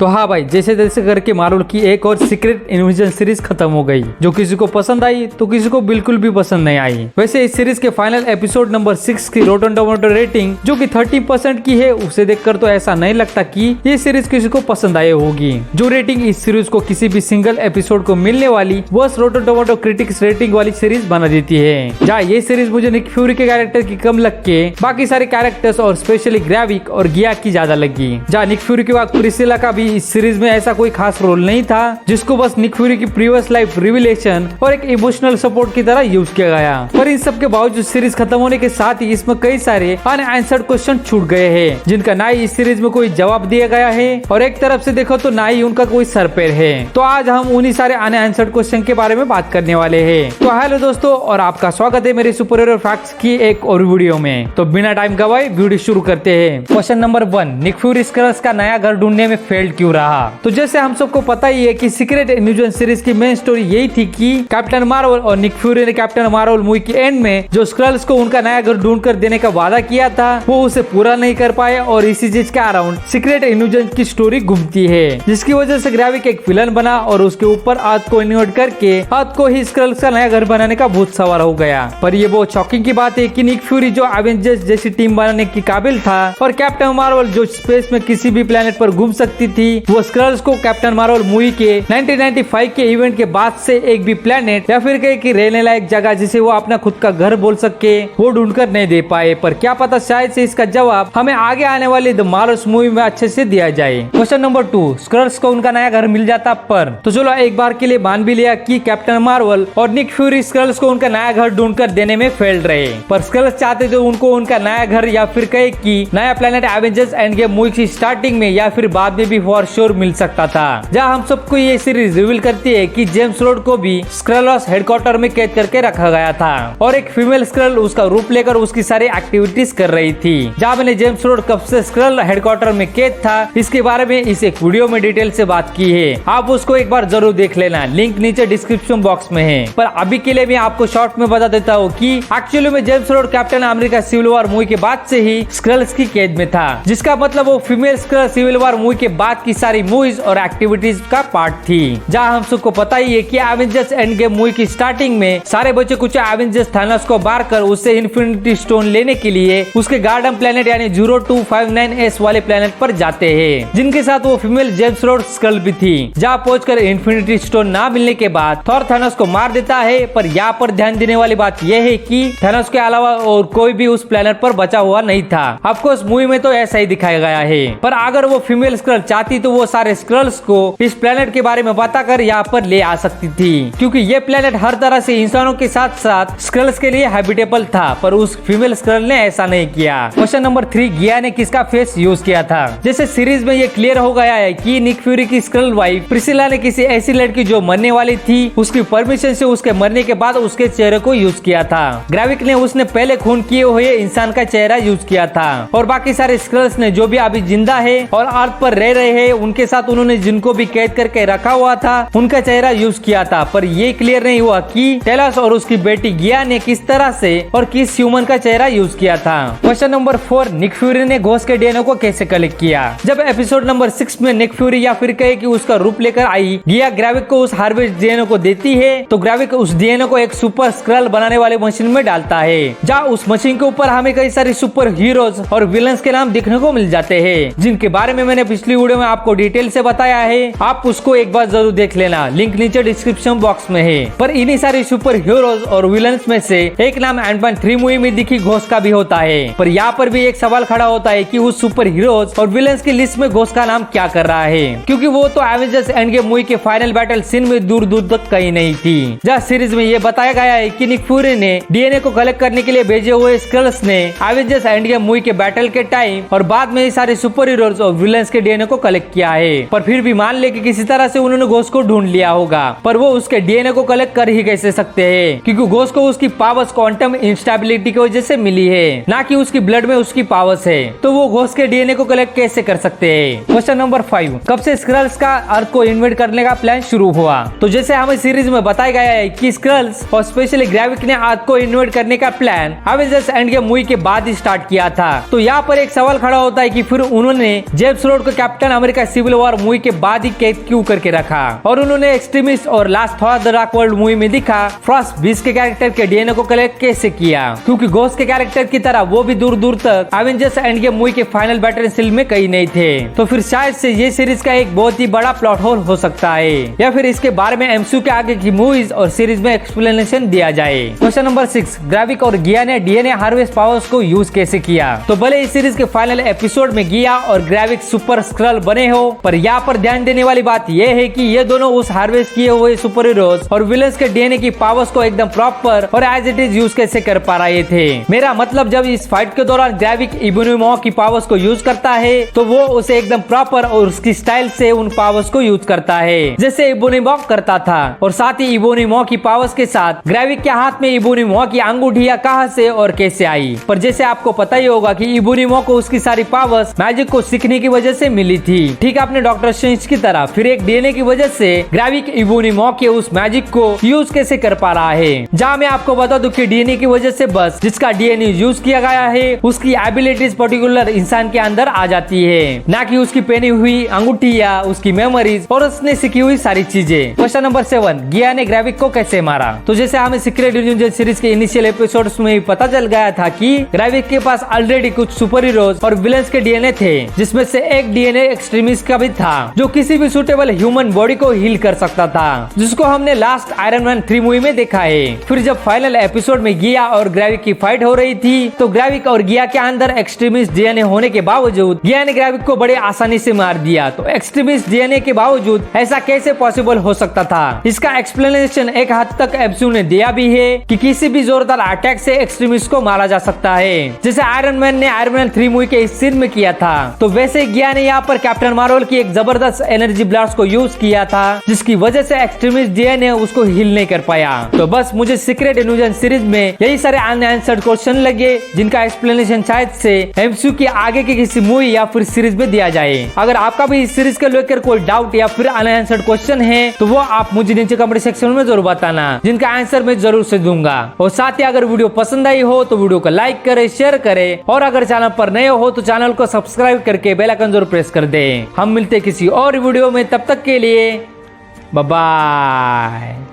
तो हाँ भाई, जैसे जैसे करके मार्वल की एक और सीक्रेट इन्वेजन सीरीज खत्म हो गई, जो किसी को पसंद आई तो किसी को बिल्कुल भी पसंद नहीं आई। वैसे इस सीरीज के फाइनल एपिसोड नंबर 6 की रॉटन टोमेटो रेटिंग जो कि 30% की है, उसे देखकर तो ऐसा नहीं लगता कि ये सीरीज किसी को पसंद आई होगी। जो रेटिंग इस सीरीज को किसी भी सिंगल एपिसोड को मिलने वाली बस रॉटन टोमेटो क्रिटिक्स रेटिंग वाली सीरीज बना देती है। जहाँ ये सीरीज मुझे निक फ्यूरी के कैरेक्टर की कम लग के बाकी सारे कैरेक्टर्स और स्पेशली ग्रेविक और गिया की ज्यादा लगी। जहाँ निक फ्यूरी के बाद प्रिसिला का भी इस सीरीज में ऐसा कोई खास रोल नहीं था, जिसको बस निक फ्यूरी की प्रीवियस लाइफ रिविलेशन और एक इमोशनल सपोर्ट की तरह यूज किया गया। पर इन सब के बावजूद सीरीज खत्म होने के साथ ही इसमें कई सारे अनआंसर्ड क्वेश्चन छूट गए हैं, जिनका ना ही इस सीरीज में कोई जवाब दिया गया है और एक तरफ से देखो तो ना ही उनका कोई सर पैर है। तो आज हम उन्हीं सारे अनआंसर्ड क्वेश्चन के बारे में बात करने वाले हैं। तो हेलो दोस्तों, और आपका स्वागत है मेरे सुपर हीरो फैक्ट्स की एक और वीडियो में। तो बिना टाइम गवाए वीडियो शुरू करते हैं। Question number 1, Nick Fury Skrulls का नया घर ढूंढने में फेल्ड क्यों रहा? तो जैसे हम सबको पता ही है कि सीक्रेट इन्वेजन सीरीज की मेन स्टोरी यही थी कि कैप्टन मार्वल और निक फ्यूरी ने कैप्टन मार्वल मूवी के एंड में जो स्क्रल्स को उनका नया घर ढूंढ कर देने का वादा किया था, वो उसे पूरा नहीं कर पाए और इसी चीज के अराउंड सीक्रेट इन्वेजन की स्टोरी घूमती है, जिसकी वजह से ग्रेविक एक विलन बना और उसके ऊपर अर्थ को इन्वर्ट करके अर्थ को ही स्क्रल्स का नया घर बनाने का भूत सवार हो गया। पर ये बहुत शॉकिंग की बात है कि निक फ्यूरी जो एवेंजर्स जैसी टीम बनाने की काबिल था और कैप्टन मार्वल जो स्पेस में किसी भी प्लेनेट पर घूम सकती थी, वो स्क्रल्स को कैप्टन मार्वल मूवी के 1995 के इवेंट के बाद से एक भी प्लेनेट या फिर कहीं की रहने लायक जगह जिसे वो अपना खुद का घर बोल सके वो ढूंढकर नहीं दे पाए। पर क्या पता शायद से इसका जवाब हमें आगे आने वाली द मार्वल्स मूवी में अच्छे से दिया जाए। क्वेश्चन नंबर 2, स्क्रल्स को उनका नया घर मिल जाता पर? तो चलो एक बार के लिए मान भी लिया कि कैप्टन मार्वल और निक फ्यूरी स्क्रल्स को उनका नया घर ढूंढकर देने में फेल्ड रहे, पर स्क्रल्स चाहते थे उनको उनका नया घर या फिर कहे कि नया planet Avengers end game movie की स्टार्टिंग में या फिर बाद में भी फॉर श्योर मिल सकता था। जहाँ हम सबको ये सीरीज रिवील करती है कि जेम्स रोड को भी स्क्रल्स हेडक्वार्टर में कैद करके रखा गया था और एक फीमेल स्क्रल उसका रूप लेकर उसकी सारी एक्टिविटीज कर रही थी। जहाँ मैंने जेम्स रोड कब से स्क्रल हेडक्वार्टर में कैद था इसके बारे में इस एक वीडियो में डिटेल से बात की है, आप उसको एक बार जरूर देख लेना, लिंक नीचे डिस्क्रिप्शन बॉक्स में है। पर अभी के लिए मैं आपको शॉर्ट में बता देता हूँ कि एक्चुअली में James Rhodes Captain America Civil War movie के बाद से ही स्क्रल्स की कैद में था, जिसका मतलब वो female Skrull Civil War movie के बाद की सारी मूवीज और एक्टिविटीज का पार्ट थी। जहाँ हम सबको पता ही है कि एवेंजर्स एंड गेम मूवी की स्टार्टिंग में सारे बच्चे कुछ एवेंजर्स थानोस को मार कर उससे इन्फिनिटी स्टोन लेने के लिए उसके गार्डन प्लेनेट यानी 0259S वाले प्लेनेट पर जाते हैं, जिनके साथ वो फीमेल जेम्स रोड स्क्रल भी थी। जहाँ पहुंचकर इन्फिनिटी स्टोन ना मिलने के बाद थॉर थानोस को मार देता है। पर यहाँ पर ध्यान देने वाली बात यह है कि थानोस के अलावा और कोई भी उस प्लेनेट पर बचा हुआ नहीं था। ऑफकोर्स मूवी में तो ऐसा ही दिखाया गया है, पर अगर वो फीमेल स्क्रल चाहती तो वो सारे स्क्रल्स को इस प्लेनेट के बारे में बताकर यहाँ पर ले आ सकती थी, क्योंकि ये प्लेनेट हर तरह से इंसानों के साथ साथ स्क्रल्स के लिए हैबिटेबल था। पर उस फीमेल स्क्रल ने ऐसा नहीं किया। क्वेश्चन नंबर 3, गिया ने किसका फेस यूज किया था? जैसे सीरीज में ये क्लियर हो गया है कि निक फ्यूरी की स्क्रल वाइफ प्रिसिला ने किसी ऐसी लड़की जो मरने वाली थी उसकी परमिशन से उसके मरने के बाद उसके चेहरे को यूज किया था। ग्रेविक ने उसने पहले खून किए हुए इंसान का चेहरा यूज किया था और बाकी सारे स्क्रल्स ने जो भी अभी जिंदा है और अर्थ पर रह रहे हैं उनके साथ उन्होंने जिनको भी कैद करके रखा हुआ था उनका चेहरा यूज किया था। पर ये क्लियर नहीं हुआ कि टेलस और उसकी बेटी गिया ने किस तरह से और किस ह्यूमन का चेहरा यूज किया था। क्वेश्चन नंबर 4, निक फ्यूरी ने घोस्ट के डीएनए को कैसे कलेक्ट किया? जब एपिसोड नंबर 6 में निक फ्यूरी या फिर कहे कि उसका रूप लेकर आई गिया ग्रेविक को उस हार्वेस्ट डीएनए को देती है, तो ग्रेविक उस डीएनए को एक सुपर स्क्रल बनाने वाले मशीन में डालता है। जहाँ उस मशीन के ऊपर हमें कई सारे सुपर हीरोज और विलन्स के नाम देखने को मिल जाते हैं, जिनके बारे में मैंने पिछली वीडियो में आपको डिटेल से बताया है, आप उसको एक बार जरूर देख लेना, लिंक नीचे डिस्क्रिप्शन बॉक्स में है। पर इन्हीं सारे सुपर हीरोज और विलन्स में से एक नाम एंटमैन 3 मूवी में दिखी घोस्ट का भी होता है। पर यहाँ पर भी एक सवाल खड़ा होता है कि उस सुपर हीरोज और विलन्स की लिस्ट में घोस्ट का नाम क्या कर रहा है, क्योंकि वो तो एवेंजर्स एंड गेम मूवी के फाइनल बैटल सीन में दूर दूर तक कहीं नहीं थी। जहाँ सीरीज में ये बताया गया है कि निक फ्यूरी ने डीएनए को कलेक्ट करने के लिए भेजे हुए स्क्रल्स ने एवेंजर्स एंड गेम मूवी के बैटल के टाइम और बाद में सारे सुपर हीरोज और विलन्स के डीएनए को कलेक्ट किया है। पर फिर भी मान ले कि किसी तरह से उन्होंने घोस्ट को ढूंढ लिया होगा, पर वो उसके डीएनए को कलेक्ट कर ही कैसे सकते हैं, क्योंकि घोस्ट को उसकी पावर्स क्वांटम इंस्टेबिलिटी की वजह से मिली है, ना कि उसकी ब्लड में उसकी पावर्स है। तो वो घोस्ट के डीएनए को कलेक्ट कैसे कर सकते हैं? क्वेश्चन नंबर 5, कब से स्क्रल्स का अर्थ को इन्वेट करने का प्लान शुरू हुआ? तो जैसे हमें सीरीज में बताया गया है कि स्क्रल्स और स्पेशली ग्रेविक ने अर्थ को इन्वेट करने का plan Avengers end game movie के बाद ही स्टार्ट किया था। तो यहाँ पर एक सवाल खड़ा होता है कि फिर उन्होंने जेम्स रोड को Captain America America Civil War movie के बाद ही कैद क्यों करके रखा, और उन्होंने एक्सट्रीमिस्ट और last Thor the dark world movie में दिखा फ्रॉस्ट बीस्ट के कैरेक्टर के डीएनए को कलेक्ट कैसे किया, क्योंकि घोस्ट के कैरेक्टर की तरह वो भी दूर दूर तक एवेंजर्स एंड गेम मूवी के फाइनल बैटल सील में कहीं नहीं थे। तो फिर शायद से ये सीरीज का एक बहुत ही बड़ा प्लॉट होल हो सकता है, या फिर इसके बारे में एमसीयू के आगे की मूवीज और सीरीज में एक्सप्लेनेशन दिया जाए। क्वेश्चन नंबर 6, ग्राविक और गिया ने डीएनए हार्वेस्ट पावर्स को यूज कैसे किया। तो भले इस सीरीज के फाइनल एपिसोड में गिया और ग्राविक सुपर स्क्रल बने हो, पर यहाँ पर ध्यान देने वाली बात यह है कि ये दोनों उस हार्वेस्ट किए हुए सुपर हीरोज और विलन्स के डीएनए की पावर्स को एकदम प्रॉपर और एज इट इज यूज कैसे कर पा रहे थे। मेरा मतलब जब इस फाइट के दौरान ग्राविक इबोनी की पावर्स को यूज करता है तो वो उसे एकदम प्रॉपर और उसकी स्टाइल से उन पावर्स को यूज करता है जैसे इबोनी करता था, और साथ ही इबोनी की पावर्स के साथ ग्राविक के हाथ में इबोनी की अंगूठियां कहां से और कैसे आई। पर जैसे आपको पता ही होगा कि इबोनी को उसकी सारी पावर्स मैजिक को सीखने की वजह से मिली थी, ठीक आपने डॉक्टर स्ट्रेंज की तरह। फिर एक डीएनए की वजह से ग्राविक इबोनी के उस मैजिक को यूज कैसे कर पा रहा है, जहाँ मैं आपको बता दूं कि डीएनए की वजह से बस जिसका डीएनए यूज किया गया है उसकी एबिलिटीज पर्टिकुलर इंसान के अंदर आ जाती है, ना कि उसकी पहनी हुई अंगूठियां, उसकी मेमोरीज और उसने सीखी हुई सारी चीजें। क्वेश्चन नंबर 7, गिया ने ग्राविक को कैसे मारा। तो जैसे हमें सीक्रेट इन्वेंजन सीरीज के इनिशियल एपिसोड्स में ही पता चल गया था कि ग्राविक के पास ऑलरेडी कुछ सुपर हीरोज और विलेंस के डीएनए थे, जिसमें से एक डीएनए एक्सट्रीमिस्ट का भी था जो किसी भी सुटेबल ह्यूमन बॉडी को हील कर सकता था, जिसको हमने लास्ट आयरन मैन 3 मूवी में देखा है। फिर जब फाइनल एपिसोड में गिया और ग्राविक की फाइट हो रही थी तो ग्राविक और गिया के अंदर एक्सट्रीमिस्ट डीएनए होने के बावजूद गिया ने ग्राविक को बड़े आसानी से मार दिया। तो एक्सट्रीमिस्ट डीएनए के बावजूद ऐसा कैसे पॉसिबल हो सकता था, इसका एक्सप्लेनेशन एक हद तक एमसीयू ने दिया भी है कि किसी भी जोरदार अटैक से एक्सट्रीमिस्ट को मारा जा सकता है, जैसे आयरन मैन ने आयरन मैन 3 मूवी के इस सीन में किया था। तो वैसे गिया ने यहाँ पर कैप्टन मार्वल की एक जबरदस्त एनर्जी ब्लास्ट को यूज किया था, जिसकी वजह से एक्सट्रीमिस्ट डीएनए उसको हील नहीं कर पाया। तो बस मुझे सीक्रेट इन्वेंजन सीरीज में यही सारे अनआंसर्ड क्वेश्चन लगे, जिनका एक्सप्लेनेशन शायद से एमसीयू की आगे की किसी मूवी या फिर सीरीज में दिया जाए। अगर आपका भी इस सीरीज के लेकर कोई डाउट या फिर अनआंसर्ड क्वेश्चन है तो वो आप मुझे नीचे कमेंट सेक्शन में जरूर बताना, जिनका आंसर मैं जरूर से दूंगा। और साथ ही अगर वीडियो पसंद आई हो तो वीडियो को लाइक करे, शेयर करे, और अगर चैनल पर नए हो तो चैनल को सब्सक्राइब करके बेल आइकन जरूर प्रेस कर दे। हम मिलते किसी और वीडियो में, तब तक के लिए बाय बाय।